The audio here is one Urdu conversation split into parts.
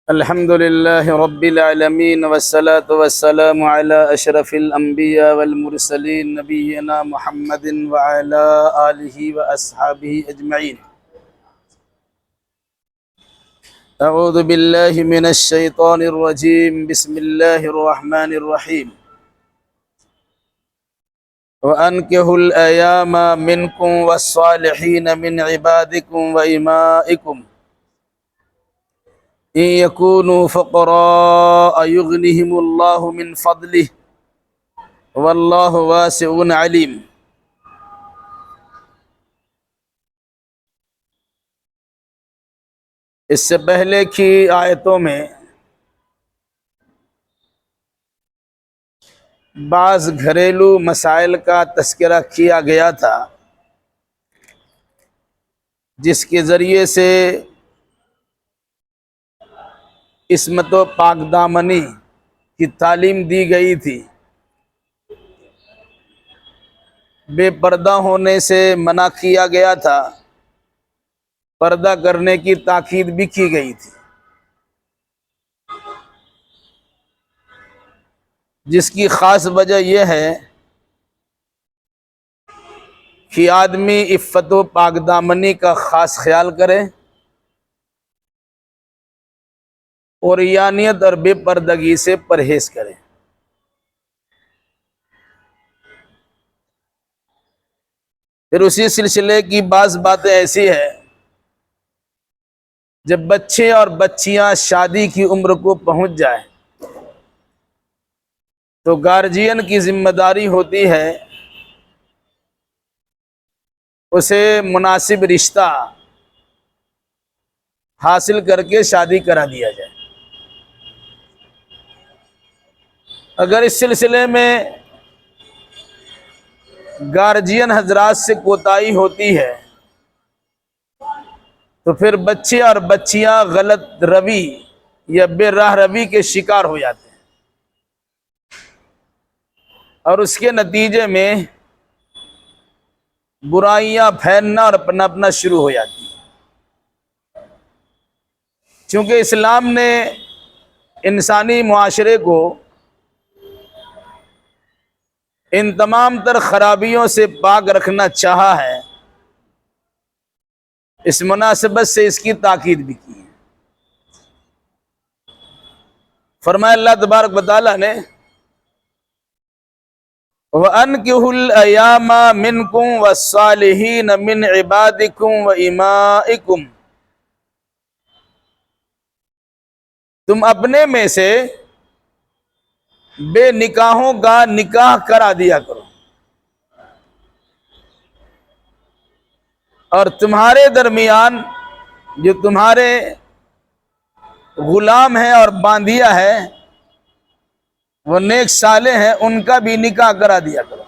الحمد لله رب العالمين والصلاة والسلام على أشرف الأنبياء والمرسلين نبينا محمد وعلى آله وأصحابه أجمعين. أعوذ بالله من الشيطان الرجيم. بسم الله الرحمن الرحيم. وأنكحوا الأيام منكم والصالحين من عبادكم وإمائكم إن يكونوا فقراء يغنهم الله من فضله والله واسع عليم. اس سے پہلے کی آیتوں میں بعض گھریلو مسائل کا تذکرہ کیا گیا تھا، جس کے ذریعے سے عصمت و پاک دامنی کی تعلیم دی گئی تھی، بے پردہ ہونے سے منع کیا گیا تھا، پردہ کرنے کی تاکید بھی کی گئی تھی، جس کی خاص وجہ یہ ہے کہ آدمی عفت و پاک دامنی کا خاص خیال کرے اور عیانیت اور بے پردگی سے پرہیز کرے۔ پھر اسی سلسلے کی بعض باتیں ایسی ہے، جب بچے اور بچیاں شادی کی عمر کو پہنچ جائیں تو گارجین کی ذمہ داری ہوتی ہے اسے مناسب رشتہ حاصل کر کے شادی کرا دیا جائے۔ اگر اس سلسلے میں گارجین حضرات سے کوتاہی ہوتی ہے تو پھر بچے اور بچیاں غلط روی یا بے راہ روی کے شکار ہو جاتے ہیں، اور اس کے نتیجے میں برائیاں پھیلنا اور پنپنا شروع ہو جاتی ہیں۔ چونکہ اسلام نے انسانی معاشرے کو ان تمام تر خرابیوں سے پاک رکھنا چاہا ہے، اس مناسبت سے اس کی تاکید بھی کی ہے۔ فرمایا اللہ تبارک و تعالیٰ نے وَأَنكِحُوا الْأَيَامَ مِنكُمْ وَالصَّالِحِينَ مِنْ عِبَادِكُمْ وَإِمَائِكُمْ، تم اپنے میں سے بے نکاحوں کا نکاح کرا دیا کرو، اور تمہارے درمیان جو تمہارے غلام ہیں اور باندیا ہے وہ نیک صالح ہیں، ان کا بھی نکاح کرا دیا کرو۔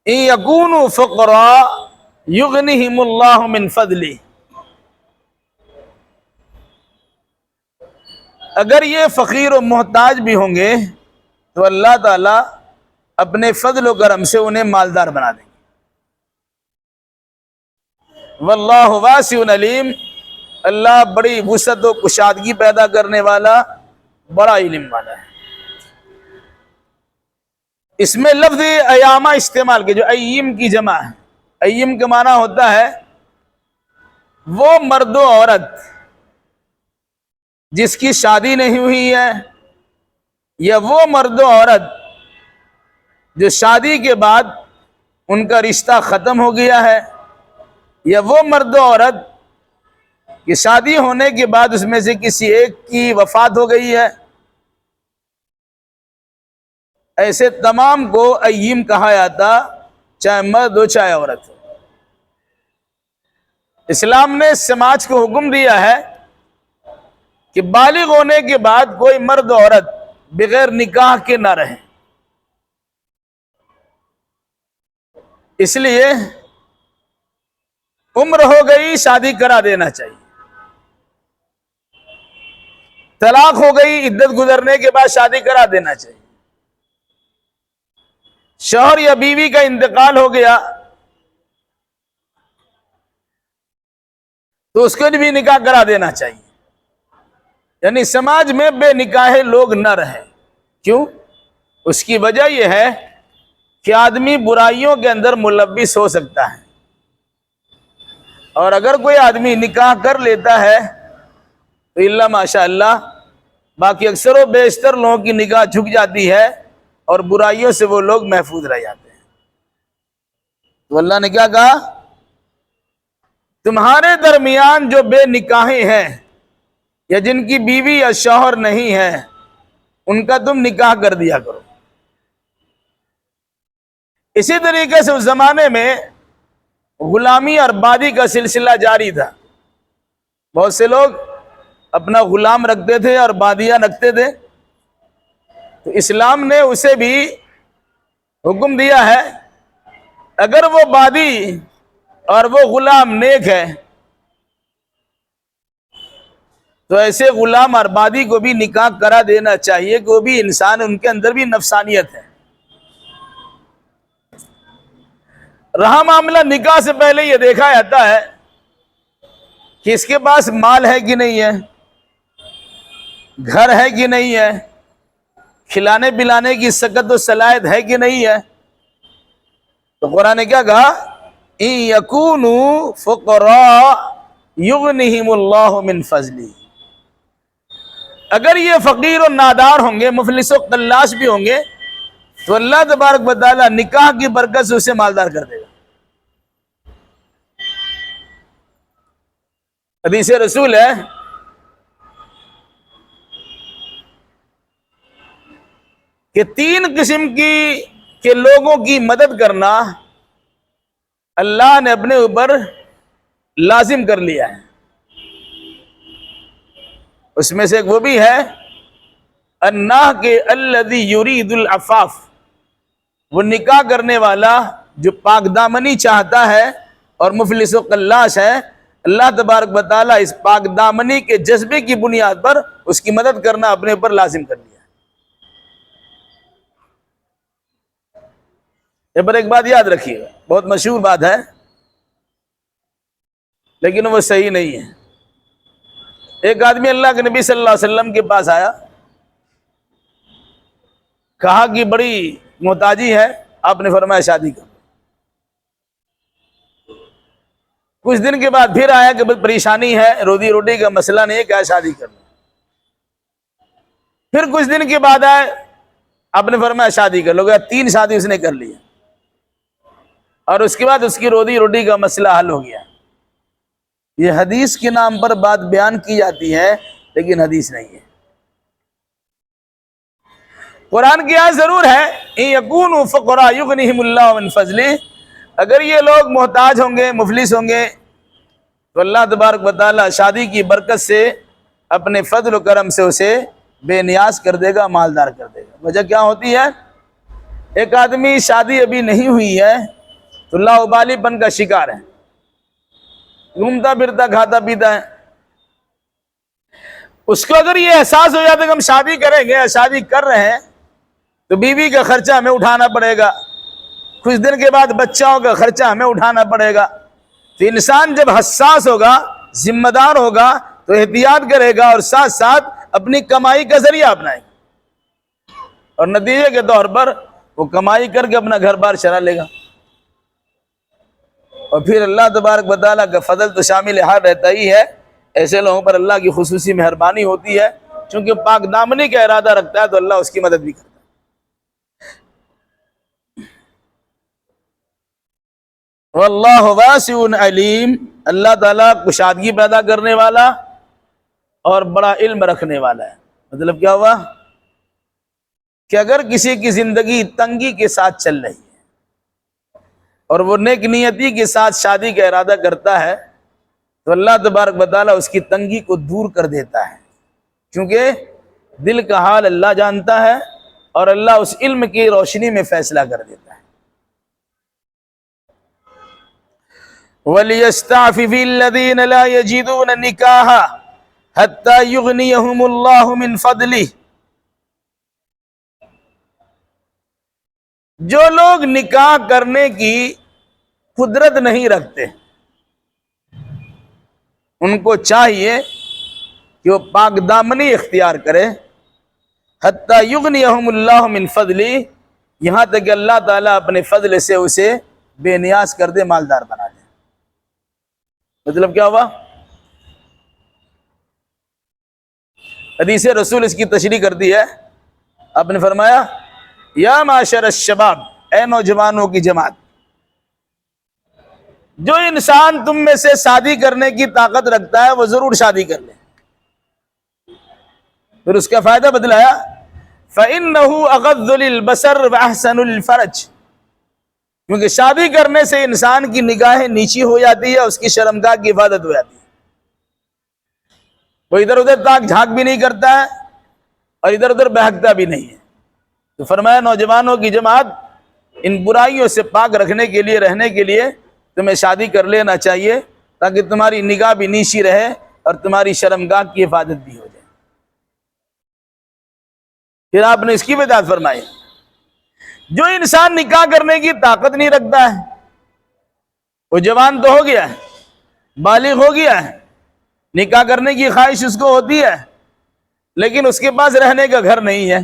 ان یکونوا فقراء یغنہم اللہ من فضلہ، اگر یہ فقیر و محتاج بھی ہوں گے تو اللہ تعالیٰ اپنے فضل و کرم سے انہیں مالدار بنا دیں گے۔ واللہ واسع علیم، اللہ بڑی وسعت و کشادگی پیدا کرنے والا، بڑا علم والا ہے۔ اس میں لفظ ایامہ استعمال کے جو ایم کی جمع ہے، ایم کا معنی ہوتا ہے وہ مرد و عورت جس کی شادی نہیں ہوئی ہے، یا وہ مرد و عورت جو شادی کے بعد ان کا رشتہ ختم ہو گیا ہے، یا وہ مرد و عورت کہ شادی ہونے کے بعد اس میں سے کسی ایک کی وفات ہو گئی ہے، ایسے تمام کو ایم کہا جاتا، چاہے مرد ہو چاہے عورت ہو۔ اسلام نے سماج کو حکم دیا ہے کہ بالغ ہونے کے بعد کوئی مرد و عورت بغیر نکاح کے نہ رہیں، اس لیے عمر ہو گئی شادی کرا دینا چاہیے، طلاق ہو گئی عدت گزرنے کے بعد شادی کرا دینا چاہیے، شوہر یا بیوی کا انتقال ہو گیا تو اس کو بھی نکاح کرا دینا چاہیے. یعنی سماج میں بے نکاح لوگ نہ رہیں. کیوں؟ اس کی وجہ یہ ہے کہ آدمی برائیوں کے اندر ملوث ہو سکتا ہے، اور اگر کوئی آدمی نکاح کر لیتا ہے تو اللہ ماشاء اللہ باقی اکثر و بیشتر لوگوں کی نگاہ جھک جاتی ہے اور برائیوں سے وہ لوگ محفوظ رہ جاتے ہیں. تو اللہ نے کیا کہا؟ تمہارے درمیان جو بے نکاحیں ہیں یا جن کی بیوی یا شوہر نہیں ہے ان کا تم نکاح کر دیا کرو. اسی طریقے سے اس زمانے میں غلامی اور بادی کا سلسلہ جاری تھا. بہت سے لوگ اپنا غلام رکھتے تھے اور بادیاں رکھتے تھے. تو اسلام نے اسے بھی حکم دیا ہے اگر وہ بادی اور وہ غلام نیک ہے تو ایسے غلام اور بادی کو بھی نکاح کرا دینا چاہیے کہ وہ بھی انسان، ان کے اندر بھی نفسانیت ہے. رہا معاملہ نکاح سے پہلے یہ دیکھا جاتا ہے کہ اس کے پاس مال ہے کہ نہیں ہے، گھر ہے کہ نہیں ہے، کھلانے پلانے کی سکت و صلاحیت ہے کہ نہیں ہے. تو قرآن نے کیا کہا؟ ان یکونوا فقراء یغنہم اللہ من فضلہ. اگر یہ فقیر و نادار ہوں گے، مفلس و قلاش بھی ہوں گے، تو اللہ تبارک و تعالی نکاح کی برکت سے اسے مالدار کر دے گا. حدیث رسول ہے کہ 3 قسم کے لوگوں کی مدد کرنا اللہ نے اپنے اوپر لازم کر لیا ہے. اس میں سے ایک وہ بھی ہے الناہ کے الذی یرید العفاف، وہ نکاح کرنے والا جو پاک دامنی چاہتا ہے اور مفلس و قلاش ہے. اللہ تبارک و تعالیٰ اس پاک دامنی کے جذبے کی بنیاد پر اس کی مدد کرنا اپنے اوپر لازم کر لیا. یہ پر ایک بات یاد رکھیے گا، بہت مشہور بات ہے لیکن وہ صحیح نہیں ہے. ایک آدمی اللہ کے نبی صلی اللہ علیہ وسلم کے پاس آیا، کہا کہ بڑی محتاجی ہے. آپ نے فرمایا شادی کر. کچھ دن کے بعد پھر آیا کہ پریشانی ہے، روزی روٹی کا مسئلہ نہیں ہے، کیا شادی کرنا. پھر کچھ دن کے بعد آئے، آپ نے فرمایا شادی کر لو. 3 شادی اس نے کر لی اور اس کے بعد اس کی روزی روٹی کا مسئلہ حل ہو گیا. یہ حدیث کے نام پر بات بیان کی جاتی ہے لیکن حدیث نہیں ہے. قرآن کی آیت ضرور ہے ان یکونوا فقراء یغنہم اللہ من فضلہ. اگر یہ لوگ محتاج ہوں گے، مفلس ہوں گے، تو اللہ تبارک و تعالی شادی کی برکت سے اپنے فضل و کرم سے اسے بے نیاز کر دے گا، مالدار کر دے گا. وجہ کیا ہوتی ہے؟ ایک آدمی شادی ابھی نہیں ہوئی ہے تو لا ابالی پن کا شکار ہے، گھومتا پھرتا کھاتا پیتا ہے. اس کو اگر یہ احساس ہو جاتا ہے کہ ہم شادی کریں گے، شادی کر رہے ہیں، تو بیوی کا خرچہ ہمیں اٹھانا پڑے گا، کچھ دن کے بعد بچوں کا خرچہ ہمیں اٹھانا پڑے گا. تو انسان جب حساس ہوگا، ذمہ دار ہوگا، تو احتیاط کرے گا اور ساتھ ساتھ اپنی کمائی کا ذریعہ اپنائے گا، اور نتیجے کے طور پر وہ کمائی کر کے اپنا گھر بار چلا لے گا. اور پھر اللہ تبارک و تعالیٰ کا فضل تو شامل حال رہتا ہی ہے. ایسے لوگوں پر اللہ کی خصوصی مہربانی ہوتی ہے، چونکہ پاک دامنی کا ارادہ رکھتا ہے تو اللہ اس کی مدد بھی کرتا ہے. واللہ واسع علیم. اللہ تعالیٰ کشادگی پیدا کرنے والا اور بڑا علم رکھنے والا ہے. مطلب کیا ہوا کہ اگر کسی کی زندگی تنگی کے ساتھ چل رہی ہے اور وہ نیک نیتی کے ساتھ شادی کا ارادہ کرتا ہے تو اللہ تبارک و تعالیٰ اس کی تنگی کو دور کر دیتا ہے، کیونکہ دل کا حال اللہ جانتا ہے اور اللہ اس علم کی روشنی میں فیصلہ کر دیتا ہے. وَلْيَسْتَعْفِفِ الَّذِينَ لَا يَجِدُونَ نِكَاحًا حَتَّى يُغْنِيَهُمُ اللَّهُ مِنْ فَضْلِهِ. جو لوگ نکاح کرنے کی قدرت نہیں رکھتے ان کو چاہیے کہ وہ پاک دامنی اختیار کرے، حتی یغنیہم اللہ من فضلی، یہاں تک کہ اللہ تعالیٰ اپنے فضل سے اسے بے نیاز کر دے، مالدار بنا دے۔ مطلب کیا ہوا؟ حدیث رسول اس کی تشریح کرتی ہے، آپ نے فرمایا یا معاشر الشباب، اے نوجوانوں کی جماعت، جو انسان تم میں سے شادی کرنے کی طاقت رکھتا ہے وہ ضرور شادی کر لے۔ پھر اس کا فائدہ بتلایا، فَإِنَّهُ أَغَضُّ لِلْبَصَرِ وَأَحْسَنُ لِلْفَرْجِ، کیونکہ شادی کرنے سے انسان کی نگاہیں نیچی ہو جاتی ہے، اس کی شرمگاہ کی حفاظت ہو جاتی ہے، وہ ادھر ادھر تاک جھانک بھی نہیں کرتا ہے اور ادھر ادھر بہکتا بھی نہیں ہے۔ تو فرمایا نوجوانوں کی جماعت، ان برائیوں سے پاک رکھنے کے لیے، رہنے کے لیے تمہیں شادی کر لینا چاہیے، تاکہ تمہاری نگاہ بھی نیچی رہے اور تمہاری شرمگاہ کی حفاظت بھی ہو جائے۔ پھر آپ نے اس کی وضاحت فرمائی، جو انسان نکاح کرنے کی طاقت نہیں رکھتا ہے، وہ جوان تو ہو گیا ہے، بالغ ہو گیا ہے، نکاح کرنے کی خواہش اس کو ہوتی ہے، لیکن اس کے پاس رہنے کا گھر نہیں ہے،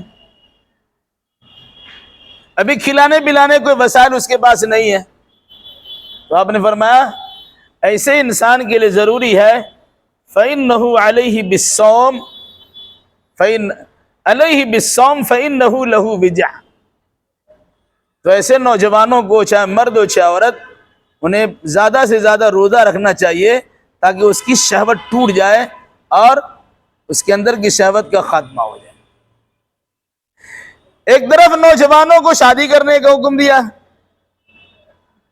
ابھی کھلانے پلانے کوئی وسائل اس کے پاس نہیں ہے، تو آپ نے فرمایا ایسے انسان کے لیے ضروری ہے فَإِنَّهُ عَلَيْهِ بِالصَّوْمِ فَإِنَّهُ لَهُ وِجْعَةٌ، تو ایسے نوجوانوں کو چاہے مرد ہو چاہے عورت، انہیں زیادہ سے زیادہ روزہ رکھنا چاہیے تاکہ اس کی شہوت ٹوٹ جائے اور اس کے اندر کی شہوت کا خاتمہ ہو جائے۔ ایک طرف نوجوانوں کو شادی کرنے کا حکم دیا،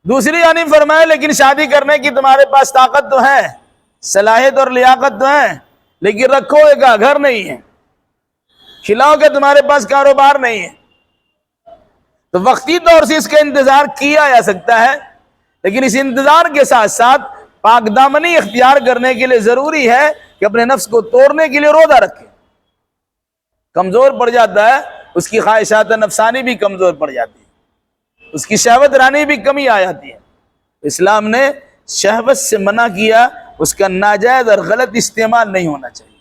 دوسری جانب فرمایا لیکن شادی کرنے کی تمہارے پاس طاقت تو ہے، صلاحیت اور لیاقت تو ہے، لیکن رکھو کا گھر نہیں ہے، کھلاؤ کا تمہارے پاس کاروبار نہیں ہے، تو وقتی طور سے اس کا انتظار کیا جا سکتا ہے، لیکن اس انتظار کے ساتھ ساتھ پاک دامنی اختیار کرنے کے لیے ضروری ہے کہ اپنے نفس کو توڑنے کے لیے روزہ رکھے۔ کمزور پڑ جاتا ہے، اس کی خواہشات نفسانی بھی کمزور پڑ جاتی ہے، اس کی شہوت رانی بھی کمی آ جاتی ہے۔ اسلام نے شہوت سے منع کیا، اس کا ناجائز اور غلط استعمال نہیں ہونا چاہیے،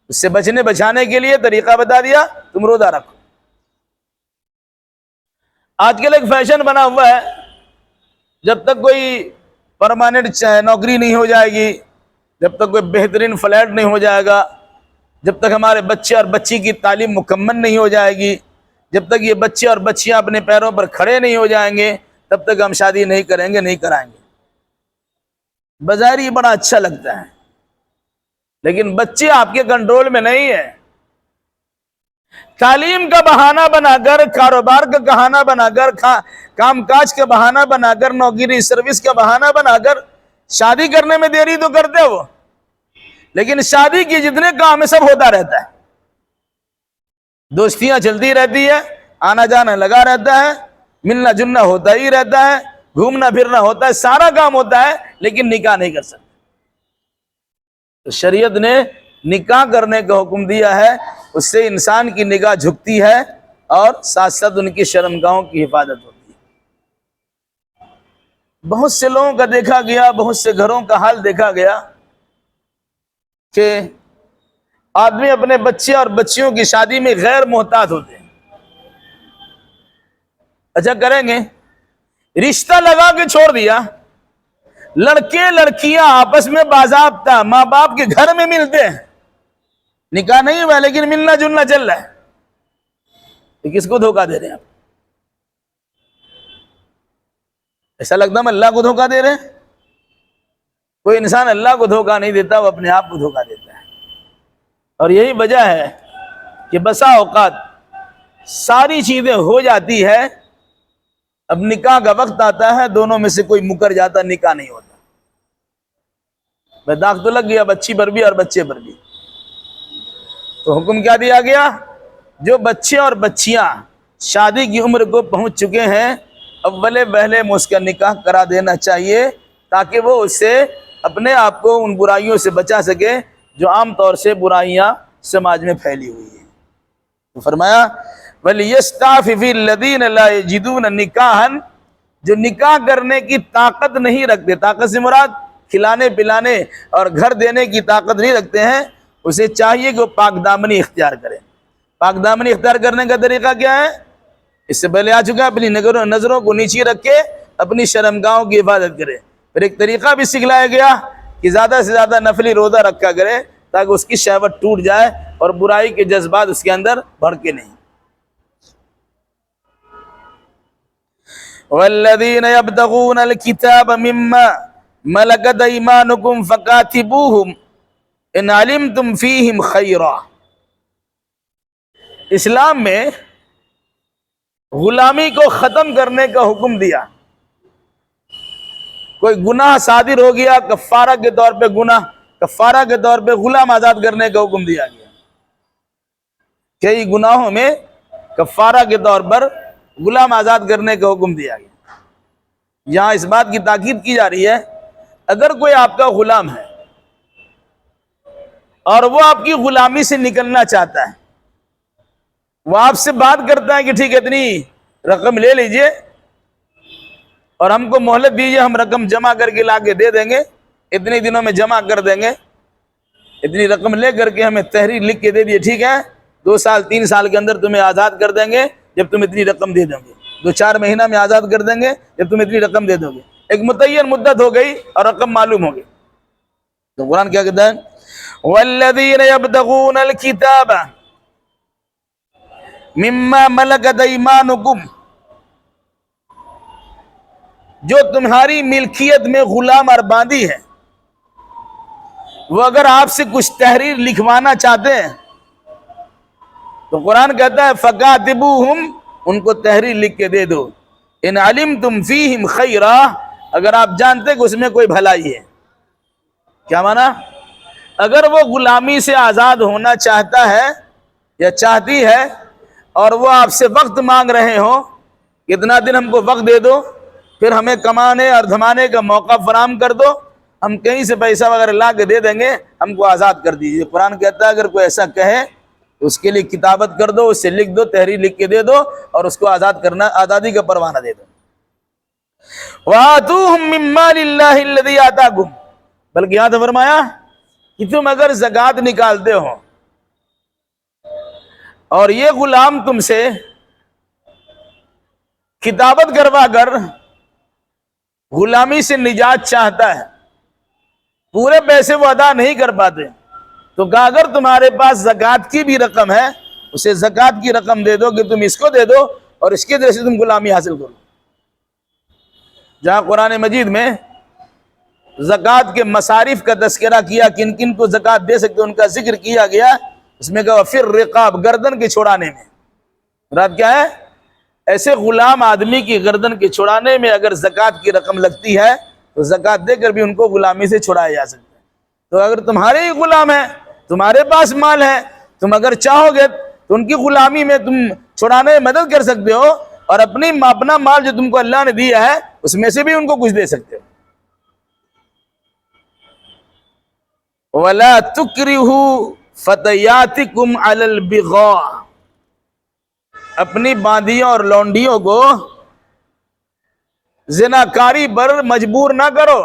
اس سے بچانے کے لیے طریقہ بتا دیا، تم روزہ رکھو۔ آج کل ایک فیشن بنا ہوا ہے، جب تک کوئی پرماننٹ نوکری نہیں ہو جائے گی، جب تک کوئی بہترین فلیٹ نہیں ہو جائے گا، جب تک ہمارے بچے اور بچی کی تعلیم مکمل نہیں ہو جائے گی، جب تک یہ بچے اور بچیاں اپنے پیروں پر کھڑے نہیں ہو جائیں گے، تب تک ہم شادی نہیں کریں گے، نہیں کرائیں گے۔ بظاہر یہ بڑا اچھا لگتا ہے، لیکن بچے آپ کے کنٹرول میں نہیں ہیں۔ تعلیم کا بہانہ بنا کر، کاروبار کا بہانہ بنا کر، کام کاج کا بہانہ بنا کر، نوکری سروس کا بہانہ بنا کر شادی کرنے میں دیری تو کرتے ہو، لیکن شادی کی جتنے کام ہے سب ہوتا رہتا ہے، دوستیاں چلتی رہتی ہے، آنا جانا لگا رہتا ہے، ملنا جلنا ہوتا ہی رہتا ہے، گھومنا پھرنا ہوتا ہے، سارا کام ہوتا ہے، لیکن نکاح نہیں کر سکتے۔ تو شریعت نے نکاح کرنے کا حکم دیا ہے، اس سے انسان کی نگاہ جھکتی ہے اور ساتھ ساتھ ان کی شرمگاہوں کی حفاظت ہوتی ہے۔ بہت سے لوگوں کا دیکھا گیا، بہت سے گھروں کا حال دیکھا گیا کہ آدمی اپنے بچے اور بچیوں کی شادی میں غیر محتاط ہوتے ہیں۔ اچھا کریں گے، رشتہ لگا کے چھوڑ دیا، لڑکے لڑکیاں آپس میں باضابطہ ماں باپ کے گھر میں ملتے ہیں، نکاح نہیں ہوا لیکن ملنا جلنا چل رہا ہے، تو کس کو دھوکہ دے رہے ہیں آپ؟ ایسا لگتا ہے اللہ کو دھوکہ دے رہے ہیں؟ کوئی انسان اللہ کو دھوکہ نہیں دیتا، وہ اپنے آپ کو دھوکہ دیتا ہے۔ اور یہی وجہ ہے کہ بسا اوقات ساری چیزیں ہو جاتی ہے، اب نکاح کا وقت آتا ہے، دونوں میں سے کوئی مکر جاتا، نکاح نہیں ہوتا، داغ تو لگ گیا بچی پر بھی اور بچے پر بھی۔ تو حکم کیا دیا گیا؟ جو بچے اور بچیاں شادی کی عمر کو پہنچ چکے ہیں، اولے پہلے میں اس کا نکاح کرا دینا چاہیے، تاکہ وہ اس سے اپنے آپ کو ان برائیوں سے بچا سکے جو عام طور سے برائیاں سماج میں پھیلی ہوئی ہیں۔ تو فرمایا وَلْيَسْتَعْفِفِ الَّذِينَ لَا يَجِدُونَ نِكَاحًا، جو نکاح کرنے کی طاقت نہیں رکھتے، طاقت سے مراد کھلانے پلانے اور گھر دینے کی طاقت نہیں رکھتے ہیں، اسے چاہیے کہ وہ پاک دامنی اختیار کرے۔ پاک دامنی اختیار کرنے کا طریقہ کیا ہے؟ اس سے پہلے آ چکا ہے، اپنی نظروں کو نیچے رکھ کے اپنی شرمگاہوں کی حفاظت کرے۔ پھر ایک طریقہ بھی سکھلایا گیا کہ زیادہ سے زیادہ نفلی روزہ رکھا کرے تاکہ اس کی شہوت ٹوٹ جائے اور برائی کے جذبات اس کے اندر بھڑکے نہیں۔ والذین یبتغون الکتاب مما ملکت ایمانکم فکاتبوہم ان علمتم فیہم خیرا۔ اسلام میں غلامی کو ختم کرنے کا حکم دیا۔ کوئی گناہ صادر ہو گیا، کفارہ کے طور پہ کفارہ کے طور پہ غلام آزاد کرنے کا حکم دیا گیا۔ کئی گناہوں میں کفارہ کے طور پر غلام آزاد کرنے کا حکم دیا گیا۔ یہاں اس بات کی تاکید کی جا رہی ہے، اگر کوئی آپ کا غلام ہے اور وہ آپ کی غلامی سے نکلنا چاہتا ہے، وہ آپ سے بات کرتا ہے کہ ٹھیک ہے اتنی رقم لے لیجئے اور ہم کو مہلت دیجئے، ہم رقم جمع کر کے لا کے دے دیں گے، اتنے دنوں میں جمع کر دیں گے، اتنی رقم لے کر کے ہمیں تحریر لکھ کے دے دیے، ٹھیک ہے 2 سال 3 سال کے اندر تمہیں آزاد کر دیں گے جب تم اتنی رقم دے دو گے، 2-4 مہینہ میں آزاد کر دیں گے جب تم اتنی رقم دے دو گے۔ ایک متعین مدت ہو گئی اور رقم معلوم ہو گئی، تو قرآن کیا کہتا ہے؟ والذین یبتغون الکتاب مما ملکت ایمانکم، جو تمہاری ملکیت میں غلام اور باندی ہے، وہ اگر آپ سے کچھ تحریر لکھوانا چاہتے ہیں تو قرآن کہتا ہے فکاتبوہم، ان کو تحریر لکھ کے دے دو، ان علمتم فیہم خیرا، اگر آپ جانتے کہ اس میں کوئی بھلائی ہے۔ کیا معنی؟ اگر وہ غلامی سے آزاد ہونا چاہتا ہے یا چاہتی ہے اور وہ آپ سے وقت مانگ رہے ہوں، کتنا دن ہم کو وقت دے دو، پھر ہمیں کمانے اور دھمانے کا موقع فراہم کر دو، ہم کہیں سے پیسہ وغیرہ لا کے دے دیں گے، ہم کو آزاد کر دیجیے۔ قرآن کہتا ہے اگر کوئی ایسا کہے تو اس کے لیے کتابت کر دو، اس سے لکھ دو، تحریر لکھ کے دے دو اور اس کو آزاد کرنا، آزادی کا پروانہ دے دو۔ وَآتُوهُم مِّن مَّالِ اللَّهِ الَّذِي آتَاكُمْ، بلکہ یہاں تو فرمایا کہ تم اگر زکوٰۃ نکالتے ہو اور یہ غلام تم سے کتابت کروا کر غلامی سے نجات چاہتا ہے، پورے پیسے وہ ادا نہیں کر پاتے، تو کہا اگر تمہارے پاس زکوٰۃ کی بھی رقم ہے، اسے زکوٰۃ کی رقم دے دو کہ تم اس کو دے دو اور اس کے ذریعے سے تم غلامی حاصل کرو۔ جہاں قرآن مجید میں زکوٰۃ کے مصارف کا تذکرہ کیا، کن کن کو زکوٰۃ دے سکتے ان کا ذکر کیا گیا، اس میں کہا فر رقاب، گردن کے چھڑانے میں۔ مراد کیا ہے؟ ایسے غلام آدمی کی گردن کے چھڑانے میں اگر زکوٰۃ کی رقم لگتی ہے تو زکوٰۃ دے کر بھی ان کو غلامی سے چھڑایا جا سکتا ہے۔ تو اگر تمہارے ہی غلام ہیں، تمہارے پاس مال ہے، تم اگر چاہو گے تو ان کی غلامی میں تم چھڑانے میں مدد کر سکتے ہو اور اپنا مال جو تم کو اللہ نے دیا ہے اس میں سے بھی ان کو کچھ دے سکتے ہو۔ وَلَا تُكْرِهُ فَتَيَاتِكُمْ عَلَى الْبِغَاءِ، اپنی باندیوں اور لونڈیوں کو زناکاری پر مجبور نہ کرو۔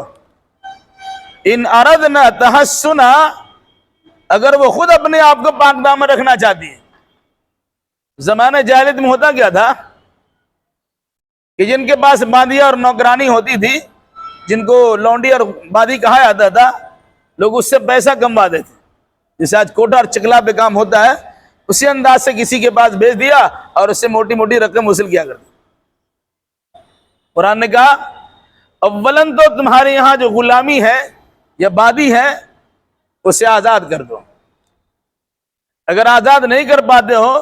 ان اردنا تحسنا، اگر وہ خود اپنے آپ کو پاک دامن رکھنا چاہتی ہے۔ زمانہ جاہلیت میں ہوتا کیا تھا کہ جن کے پاس باندیاں اور نوکرانی ہوتی تھی، جن کو لونڈی اور بادی کہا جاتا تھا، لوگ اس سے پیسہ کمواتے تھے۔ جیسے آج کوٹا اور چکلا پہ کام ہوتا ہے، اسی انداز سے کسی کے پاس بھیج دیا اور اس سے موٹی موٹی رقم وصول کیا کرتے۔ قرآن نے کہا اولاً تو تمہارے یہاں جو غلامی ہے یا بادی ہے اسے آزاد کر دو، اگر آزاد نہیں کر پاتے ہو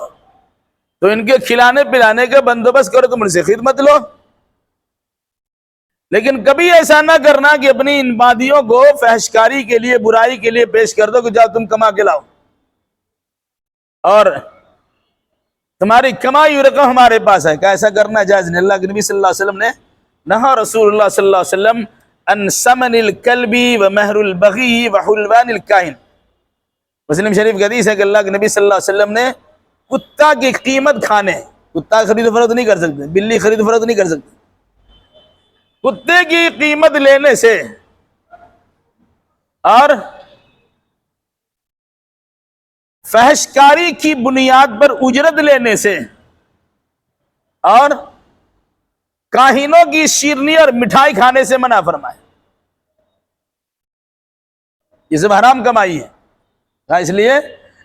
تو ان کے کھلانے پلانے کا بندوبست کرو، تم ان سے خدمت لو، لیکن کبھی ایسا نہ کرنا کہ اپنی ان بادیوں کو فحشکاری کے لیے، برائی کے لیے پیش کر دو کہ جاؤ تم کما کے لاؤ، اور تمہاری کمائی ہوئی رقم ہمارے پاس ہے۔ کیا ایسا کرنا جائز نہیں؟ اللہ کے نبی صلی اللہ علیہ وسلم نے نہا رسول اللہ صلی اللہ علیہ وسلم ان ثمن الکلب و مہر البغی و حلوان الکاہن۔ مسلم شریف کی حدیث ہے کہ اللہ کے نبی صلی اللہ علیہ وسلم نے کتا کی قیمت کھانے، کتا خرید و فروخت نہیں کر سکتے، بلی خرید و فروخت نہیں کر سکتے، کتے کی قیمت لینے سے اور فحش کاری کی بنیاد پر اجرت لینے سے اور کاہنوں کی شیرنی اور مٹھائی کھانے سے منع فرمائے. یہ سب حرام کمائی ہے. اس لیے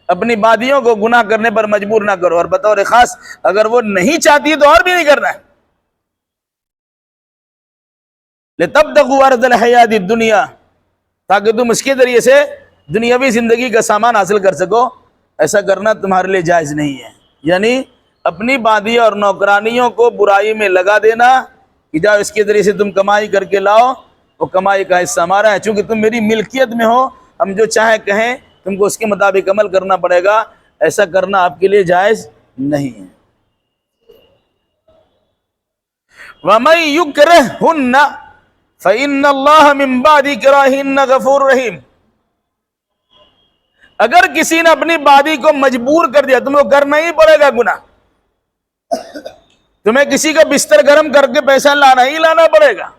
اپنی بادیوں کو گناہ کرنے پر مجبور نہ کرو، اور بطور خاص اگر وہ نہیں چاہتی تو اور بھی نہیں کرنا ہے. لِتَبْتَغُوا عَرْضَ الْحَيَاةِ الدُّنْيَا، تاکہ تم اس کے ذریعے سے دنیاوی زندگی کا سامان حاصل کر سکو. ایسا کرنا تمہارے لیے جائز نہیں ہے. یعنی اپنی بادی اور نوکرانیوں کو برائی میں لگا دینا کہ جاؤ اس کے ذریعے سے تم کمائی کر کے لاؤ، وہ کمائی کا حصہ ہمارا ہے، چونکہ تم میری ملکیت میں ہو، ہم جو چاہیں کہیں تم کو اس کے مطابق عمل کرنا پڑے گا. ایسا کرنا آپ کے لیے جائز نہیں ہے. وَمَن يُكْرِهْهُنَّ فَإِنَّ اللَّهَ مِن بَعْدِ إِكْرَاهِهِنَّ غَفُورٌ رَحِيمٌ. اگر کسی نے اپنی بادی کو مجبور کر دیا، تمہیں کرنا ہی پڑے گا گناہ. تمہیں کسی کا بستر گرم کر کے پیسہ لانا ہی لانا پڑے گا.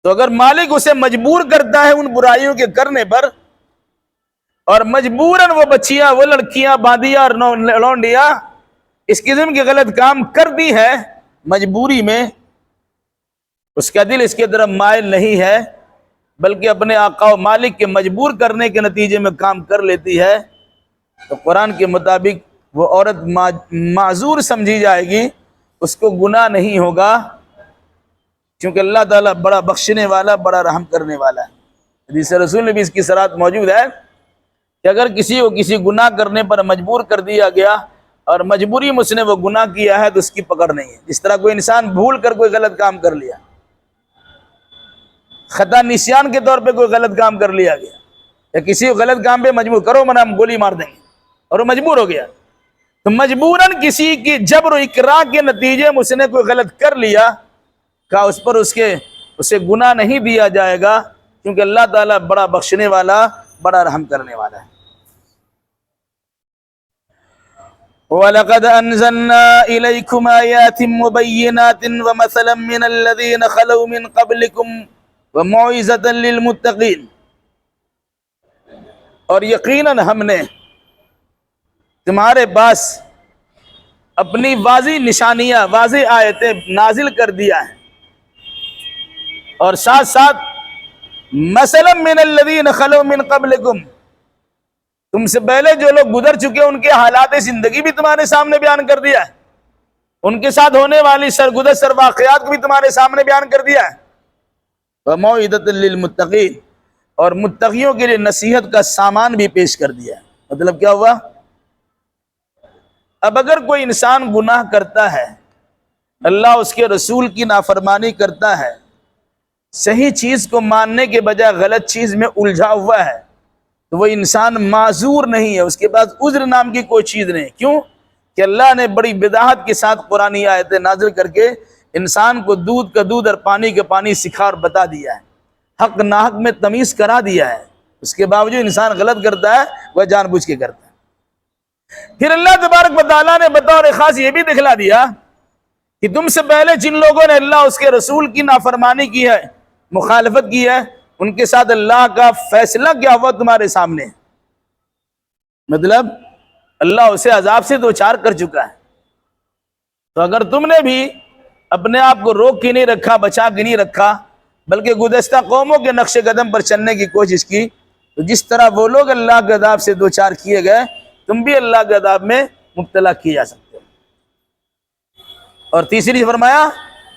تو اگر مالک اسے مجبور کرتا ہے ان برائیوں کے کرنے پر، اور مجبوراً وہ بچیاں، وہ لڑکیاں، بادیاں اور لونڈیاں اس قسم کے غلط کام کر دی ہے مجبوری میں، اس کا دل اس کے طرف مائل نہیں ہے، بلکہ اپنے آقا و مالک کے مجبور کرنے کے نتیجے میں کام کر لیتی ہے، تو قرآن کے مطابق وہ عورت معذور سمجھی جائے گی، اس کو گناہ نہیں ہوگا، کیونکہ اللہ تعالیٰ بڑا بخشنے والا، بڑا رحم کرنے والا ہے. حدیث رسول میں بھی اس کی صراحت موجود ہے کہ اگر کسی کو کسی گناہ کرنے پر مجبور کر دیا گیا اور مجبوری میں اس نے وہ گناہ کیا ہے تو اس کی پکڑ نہیں ہے. جس طرح کوئی انسان بھول کر کوئی غلط کام کر لیا، خطا نسیان کے طور پہ کوئی غلط کام کر لیا گیا، یا کسی کو غلط کام پہ مجبور کرو منا ہم گولی مار دیں گے، اور وہ مجبور ہو گیا، تو مجبوراً کسی کی جبر و اکراہ کے نتیجے میں اس نے کوئی غلط کر لیا، کہا اس پر اسے گناہ نہیں دیا جائے گا، کیونکہ اللہ تعالیٰ بڑا بخشنے والا، بڑا رحم کرنے والا ہے. وَلَقَدْ أَنزَلْنَا إِلَيْكُمْ آيَاتٍ مُبَيِّنَاتٍ وَمَثَلًا مِّنَ الَّذِينَ خَلَوْا مِن قَبْلِكُمْ وَمَوْعِظَةً لِّلْمُتَّقِينَ. اور یقیناً ہم نے تمہارے پاس اپنی واضح نشانیاں، واضح آیتیں نازل کر دیا ہے، اور ساتھ ساتھ مثلا من الذین خلوا من قبلکم، تم سے پہلے جو لوگ گزر چکے ان کے حالات زندگی بھی تمہارے سامنے بیان کر دیا ہے، ان کے ساتھ ہونے والی سرگزشت واقعات کو بھی تمہارے سامنے بیان کر دیا ہے. وَمَوْعِظَةً لِّلْمُتَّقِينَ، اور متقیوں کے لیے نصیحت کا سامان بھی پیش کر دیا ہے. مطلب کیا ہوا؟ اب اگر کوئی انسان گناہ کرتا ہے، اللہ اس کے رسول کی نافرمانی کرتا ہے، صحیح چیز کو ماننے کے بجائے غلط چیز میں الجھا ہوا ہے، تو وہ انسان معذور نہیں ہے، اس کے پاس عذر نام کی کوئی چیز نہیں. کیوں کہ اللہ نے بڑی بداہت کے ساتھ قرآنی آیتیں نازل کر کے انسان کو دودھ کا دودھ اور پانی کا پانی سکھا اور بتا دیا ہے، حق ناحق میں تمیز کرا دیا ہے. اس کے باوجود انسان غلط کرتا ہے، وہ جان بوجھ کے کرتا ہے. پھر اللہ تبارک و تعالیٰ نے بطور خاص یہ بھی دکھلا دیا کہ تم سے پہلے جن لوگوں نے اللہ اس کے رسول کی نافرمانی کی ہے، مخالفت کی ہے، ان کے ساتھ اللہ کا فیصلہ کیا ہوا تمہارے سامنے. مطلب اللہ اسے عذاب سے دوچار کر چکا ہے. تو اگر تم نے بھی اپنے آپ کو روک کے نہیں رکھا، بچا کے نہیں رکھا، بلکہ گزشتہ قوموں کے نقش قدم پر چلنے کی کوشش کی، تو جس طرح وہ لوگ اللہ کے عذاب سے دوچار کیے گئے، تم بھی اللہ کے عذاب میں مبتلا کیے جا سکتے ہو. اور تیسری فرمایا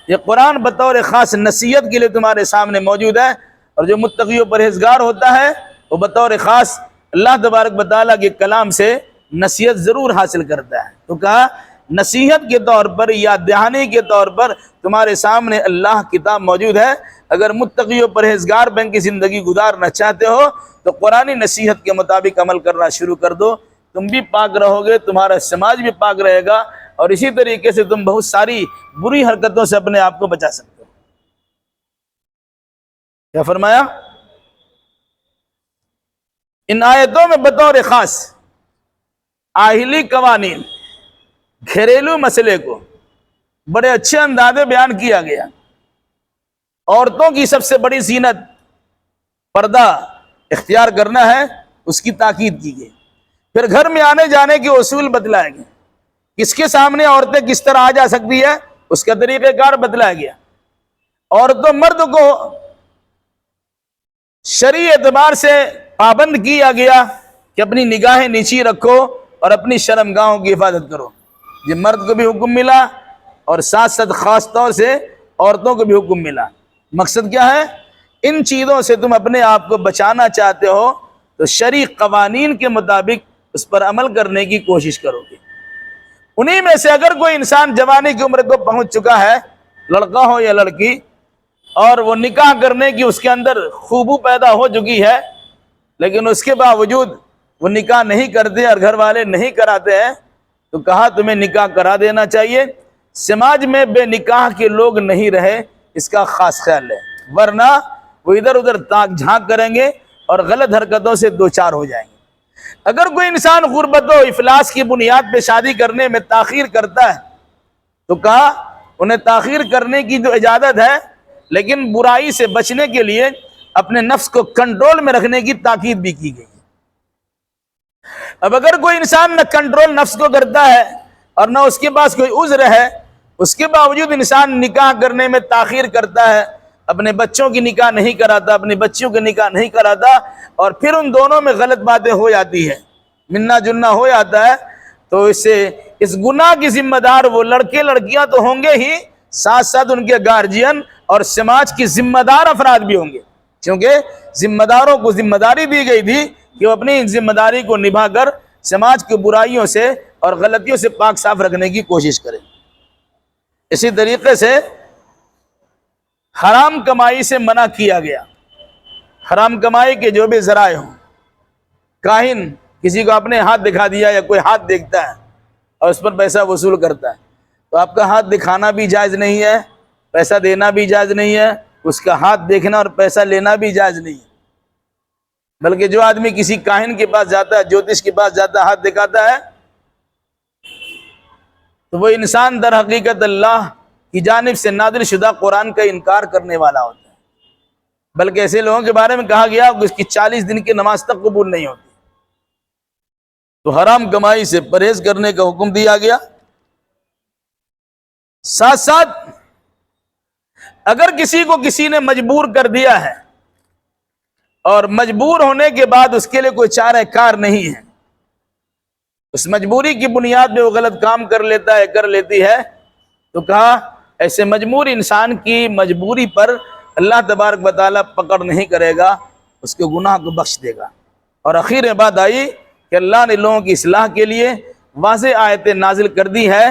یہ قرآن بطور خاص نصیحت کے لیے تمہارے سامنے موجود ہے، اور جو متقی و پرہیزگار ہوتا ہے وہ بطور خاص اللہ تبارک و تعالیٰ کے کلام سے نصیحت ضرور حاصل کرتا ہے. تو کہا نصیحت کے طور پر یا دہانی کے طور پر تمہارے سامنے اللہ کتاب موجود ہے. اگر متقی و پرہیزگار بن کی زندگی گزارنا چاہتے ہو تو قرآنی نصیحت کے مطابق عمل کرنا شروع کر دو، تم بھی پاک رہو گے، تمہارا سماج بھی پاک رہے گا، اور اسی طریقے سے تم بہت ساری بری حرکتوں سے اپنے آپ کو بچا سکتے ہو. کیا فرمایا؟ ان آیتوں میں بطور خاص آہلی قوانین، گھریلو مسئلے کو بڑے اچھے انداز میں بیان کیا گیا. عورتوں کی سب سے بڑی زینت پردہ اختیار کرنا ہے اس کی تاکید کی گئی۔ پھر گھر میں آنے جانے کے اصول بتلائے گئے، کس کے سامنے عورتیں کس طرح آ جا سکتی ہے اس کا طریقہ کار بتلایا گیا۔ عورتوں مرد کو شرعی اعتبار سے پابند کیا گیا کہ اپنی نگاہیں نیچی رکھو اور اپنی شرمگاہوں کی حفاظت کرو۔ یہ مرد کو بھی حکم ملا اور ساتھ ساتھ خاص طور سے عورتوں کو بھی حکم ملا۔ مقصد کیا ہے؟ ان چیزوں سے تم اپنے آپ کو بچانا چاہتے ہو تو شرعی قوانین کے مطابق اس پر عمل کرنے کی کوشش کرو گے۔ انہی میں سے اگر کوئی انسان جوانی کی عمر کو پہنچ چکا ہے، لڑکا ہو یا لڑکی، اور وہ نکاح کرنے کی اس کے اندر خوبو پیدا ہو چکی ہے، لیکن اس کے باوجود وہ نکاح نہیں کرتے اور گھر والے نہیں کراتے ہیں، تو کہا تمہیں نکاح کرا دینا چاہیے۔ سماج میں بے نکاح کے لوگ نہیں رہے، اس کا خاص خیال ہے، ورنہ وہ ادھر ادھر تاک جھانک کریں گے اور غلط حرکتوں سے دوچار ہو جائیں گے۔ اگر کوئی انسان غربت و افلاس کی بنیاد پہ شادی کرنے میں تاخیر کرتا ہے تو کہا انہیں تاخیر کرنے کی جو اجازت ہے، لیکن برائی سے بچنے کے لیے اپنے نفس کو کنٹرول میں رکھنے کی تاکید بھی کی گئی۔ اب اگر کوئی انسان نہ کنٹرول نفس کو کرتا ہے اور نہ اس کے پاس کوئی عذر ہے، اس کے باوجود انسان نکاح کرنے میں تاخیر کرتا ہے، اپنے بچوں کی نکاح نہیں کراتا، اپنی بچیوں کی نکاح نہیں کراتا، اور پھر ان دونوں میں غلط باتیں ہو جاتی ہے، ملنا جلنا ہو جاتا ہے، تو اس گناہ کی ذمہ دار وہ لڑکے لڑکیاں تو ہوں گے ہی، ساتھ ساتھ ان کے گارجین اور سماج کی ذمہ دار افراد بھی ہوں گے، کیونکہ ذمہ داروں کو ذمہ داری دی گئی تھی کہ وہ اپنی ذمہ داری کو نبھا کر سماج کی برائیوں سے اور غلطیوں سے پاک صاف رکھنے کی کوشش کریں۔ اسی طریقے سے حرام کمائی سے منع کیا گیا۔ حرام کمائی کے جو بھی ذرائع ہوں، کاہن کسی کو اپنے ہاتھ دکھا دیا یا کوئی ہاتھ دیکھتا ہے اور اس پر پیسہ وصول کرتا ہے، تو آپ کا ہاتھ دکھانا بھی جائز نہیں ہے، پیسہ دینا بھی جائز نہیں ہے، اس کا ہاتھ دیکھنا اور پیسہ لینا بھی جائز نہیں ہے۔ بلکہ جو آدمی کسی کاہن کے پاس جاتا ہے، جوتش کے پاس جاتا ہے، ہاتھ دکھاتا ہے، تو وہ انسان در حقیقت اللہ کی جانب سے نازل شدہ قرآن کا انکار کرنے والا ہوتا ہے۔ بلکہ ایسے لوگوں کے بارے میں کہا گیا کہ اس کی 40 دن کی نماز تک قبول نہیں ہوتی۔ تو حرام کمائی سے پرہیز کرنے کا حکم دیا گیا۔ ساتھ ساتھ اگر کسی کو کسی نے مجبور کر دیا ہے اور مجبور ہونے کے بعد اس کے لیے کوئی چارہ کار نہیں ہے، اس مجبوری کی بنیاد پہ وہ غلط کام کر لیتا ہے، کر لیتی ہے، تو کہا ایسے مجبور انسان کی مجبوری پر اللہ تبارک و تعالیٰ پکڑ نہیں کرے گا، اس کے گناہ کو بخش دے گا۔ اور اخیر میں بات آئی کہ اللہ نے لوگوں کی اصلاح کے لیے واضح آیتیں نازل کر دی ہے،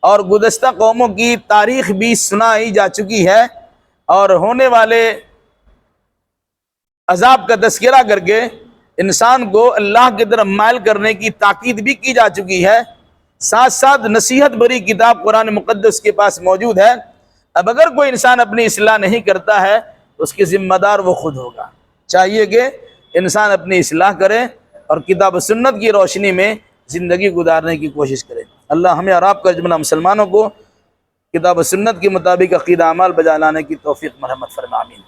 اور گزشتہ قوموں کی تاریخ بھی سنائی جا چکی ہے، اور ہونے والے عذاب کا تذکرہ کر کے انسان کو اللہ کی طرف مائل کرنے کی تاکید بھی کی جا چکی ہے۔ ساتھ ساتھ نصیحت بری کتاب قرآن مقدس کے پاس موجود ہے۔ اب اگر کوئی انسان اپنی اصلاح نہیں کرتا ہے تو اس کی ذمہ دار وہ خود ہوگا۔ چاہیے کہ انسان اپنی اصلاح کرے اور کتاب و سنت کی روشنی میں زندگی گزارنے کی کوشش کرے۔ اللہ ہمیں اور آپ کا جملہ مسلمانوں کو کتاب و سنت کے مطابق عقیدہ اعمال بجا لانے کی توفیق مرحمت فرما۔ آمین۔